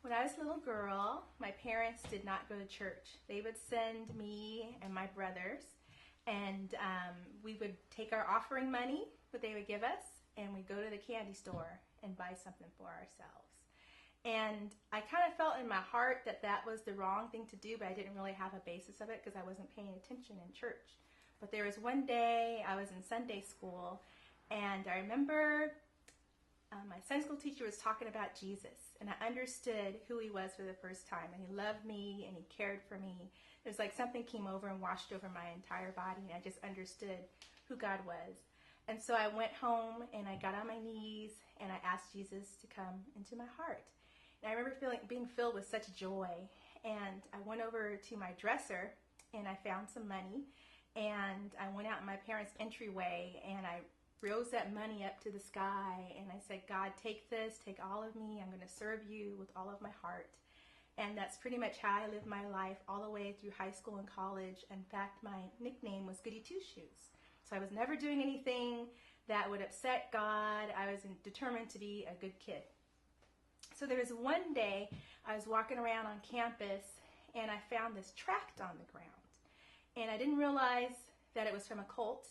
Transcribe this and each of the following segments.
When I was a little girl, my parents did not go to church. They would send me and my brothers, and we would take our offering money, what they would give us, and we'd go to the candy store and buy something for ourselves. And I kind of felt in my heart that that was the wrong thing to do, but I didn't really have a basis of it because I wasn't paying attention in church. But there was one day I was in Sunday school, and I remember my Sunday school teacher was talking about Jesus, and I understood who he was for the first time, and he loved me and he cared for me. It was like something came over and washed over my entire body, and I just understood who God was. And so I went home and I got on my knees and I asked Jesus to come into my heart. And I remember being filled with such joy. And I went over to my dresser and I found some money, and I went out in my parents' entryway and I rose that money up to the sky, and I said, God, take this, take all of me. I'm going to serve you with all of my heart. And that's pretty much how I lived my life all the way through high school and college. In fact, my nickname was Goody Two Shoes. So I was never doing anything that would upset God. I was determined to be a good kid. So there was one day I was walking around on campus and I found this tract on the ground. And I didn't realize that it was from a cult.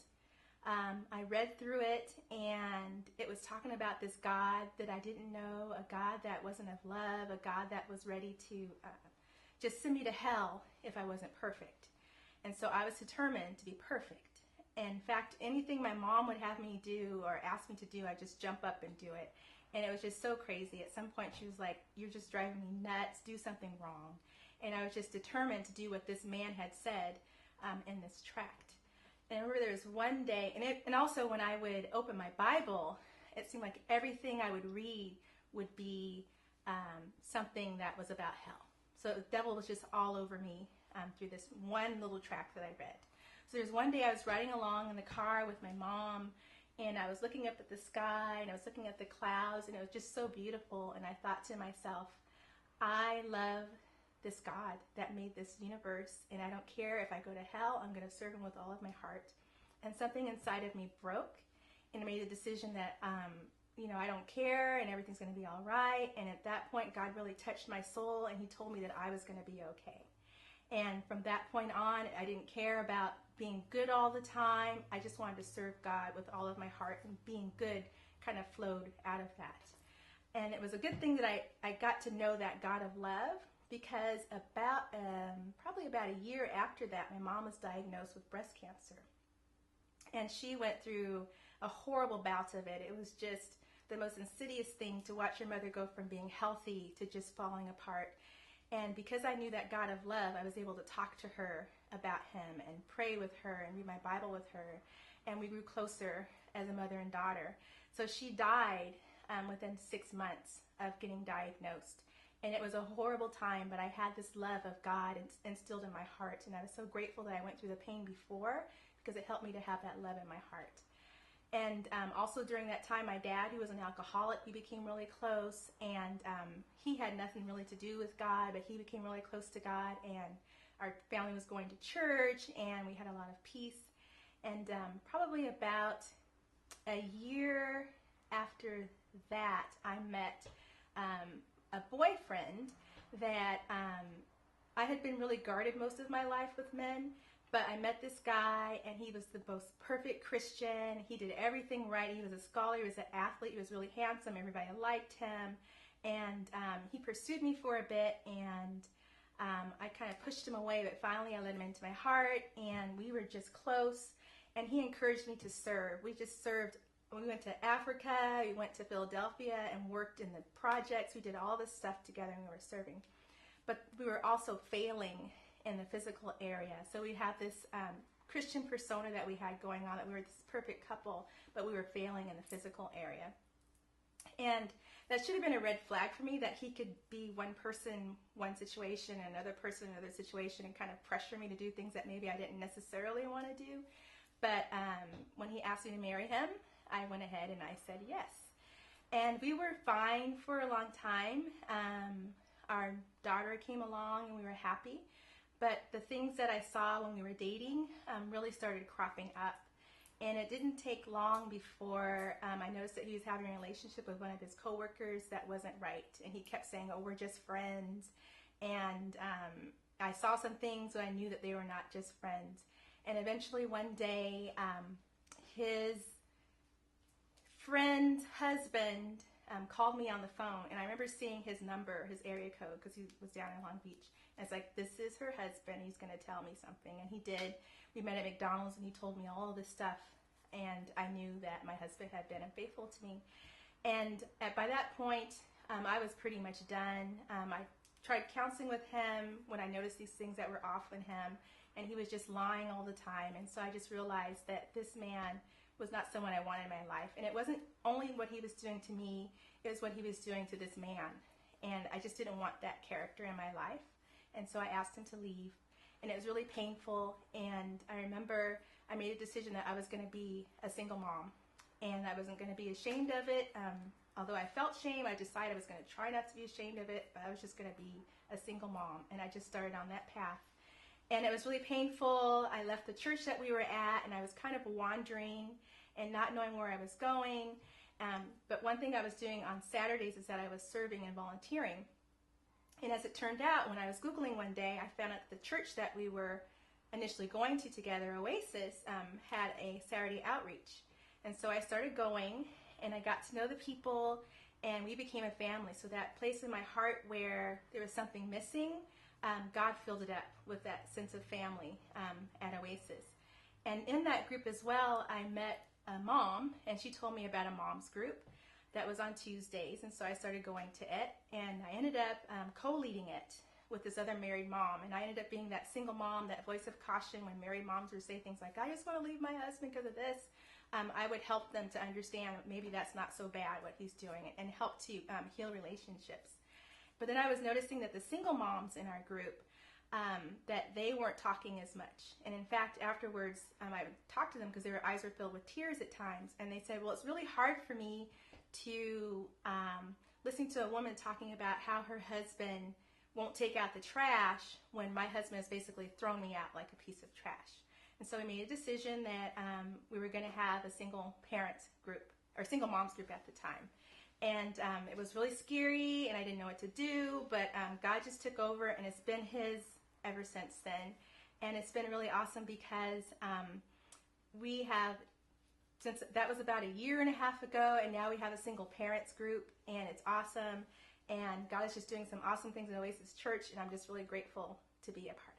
I read through it, and it was talking about this God that I didn't know, a God that wasn't of love, a God that was ready to just send me to hell if I wasn't perfect. And so I was determined to be perfect. And in fact, anything my mom would have me do or ask me to do, I just jump up and do it. And it was just so crazy. At some point she was like, you're just driving me nuts, do something wrong. And I was just determined to do what this man had said in this tract. And I remember there was one day, and also when I would open my Bible, it seemed like everything I would read would be something that was about hell. So the devil was just all over me through this one little tract that I read. So there's one day I was riding along in the car with my mom, and I was looking up at the sky, and I was looking at the clouds, and it was just so beautiful. And I thought to myself, I love this God that made this universe, and I don't care if I go to hell, I'm going to serve him with all of my heart. And something inside of me broke, and I made a decision that, I don't care, and everything's going to be all right. And at that point, God really touched my soul, and he told me that I was going to be okay. And from that point on, I didn't care about being good all the time. I just wanted to serve God with all of my heart, and being good kind of flowed out of that. And it was a good thing that I got to know that God of love, because probably about a year after that, my mom was diagnosed with breast cancer. And she went through a horrible bout of it. It was just the most insidious thing to watch your mother go from being healthy to just falling apart. And because I knew that God of love, I was able to talk to her about him and pray with her and read my Bible with her. And we grew closer as a mother and daughter. So she died within 6 months of getting diagnosed. And it was a horrible time, but I had this love of God instilled in my heart. And I was so grateful that I went through the pain before, because it helped me to have that love in my heart. And also during that time, my dad, who was an alcoholic, we became really close. And he had nothing really to do with God, but he became really close to God. And our family was going to church, and we had a lot of peace. And probably about a year after that, I met a boyfriend that I had been really guarded most of my life with men, but I met this guy, and he was the most perfect Christian. He did everything right. He was a scholar, he was an athlete, he was really handsome, everybody liked him, and he pursued me for a bit, and I kind of pushed him away, but finally I let him into my heart, and we were just close, and he encouraged me to serve. We just served. We went to Africa, we went to Philadelphia and worked in the projects. We did all this stuff together, and we were serving. But we were also failing in the physical area. So we had this Christian persona that we had going on, that we were this perfect couple, but we were failing in the physical area. And that should have been a red flag for me, that he could be one person, one situation, and another person, another situation, and kind of pressure me to do things that maybe I didn't necessarily want to do. But when he asked me to marry him, I went ahead and I said yes. And we were fine for a long time. Our daughter came along and we were happy. But the things that I saw when we were dating really started cropping up. And it didn't take long before I noticed that he was having a relationship with one of his coworkers that wasn't right. And he kept saying, oh, we're just friends. And I saw some things, so I knew that they were not just friends. And eventually one day, his friend's husband called me on the phone. And I remember seeing his number, his area code, because he was down in Long Beach. And it's like, this is her husband. He's going to tell me something. And he did. We met at McDonald's, and he told me all of this stuff. And I knew that my husband had been unfaithful to me. And by that point, I was pretty much done. I tried counseling with him when I noticed these things that were off in him, and he was just lying all the time. And so I just realized that this man was not someone I wanted in my life. And it wasn't only what he was doing to me, it was what he was doing to this man. And I just didn't want that character in my life. And so I asked him to leave. And it was really painful. And I remember I made a decision that I was going to be a single mom. And I wasn't going to be ashamed of it. Although I felt shame, I decided I was going to try not to be ashamed of it. But I was just going to be a single mom. And I just started on that path. And it was really painful. I left the church that we were at, and I was kind of wandering and not knowing where I was going. But one thing I was doing on Saturdays is that I was serving and volunteering. And as it turned out, when I was Googling one day, I found out the church that we were initially going to together, Oasis, had a Saturday outreach. And so I started going, and I got to know the people, and we became a family. So that place in my heart where there was something missing, God filled it up with that sense of family at Oasis. And in that group as well, I met a mom, and she told me about a mom's group that was on Tuesdays. And so I started going to it, and I ended up co-leading it with this other married mom. And I ended up being that single mom, that voice of caution when married moms would say things like, I just want to leave my husband because of this. I would help them to understand maybe that's not so bad what he's doing, and help to heal relationships. But then I was noticing that the single moms in our group, that they weren't talking as much. And in fact, afterwards, I would talk to them because their eyes were filled with tears at times. And they said, well, it's really hard for me to listen to a woman talking about how her husband won't take out the trash when my husband has basically thrown me out like a piece of trash. And so we made a decision that we were going to have a single parents group, or single moms group at the time. And it was really scary, and I didn't know what to do, but God just took over, and it's been His ever since then. And it's been really awesome because we have, since that was about 1.5 years ago, and now we have a single parents group, and it's awesome. And God is just doing some awesome things in Oasis Church, and I'm just really grateful to be a part.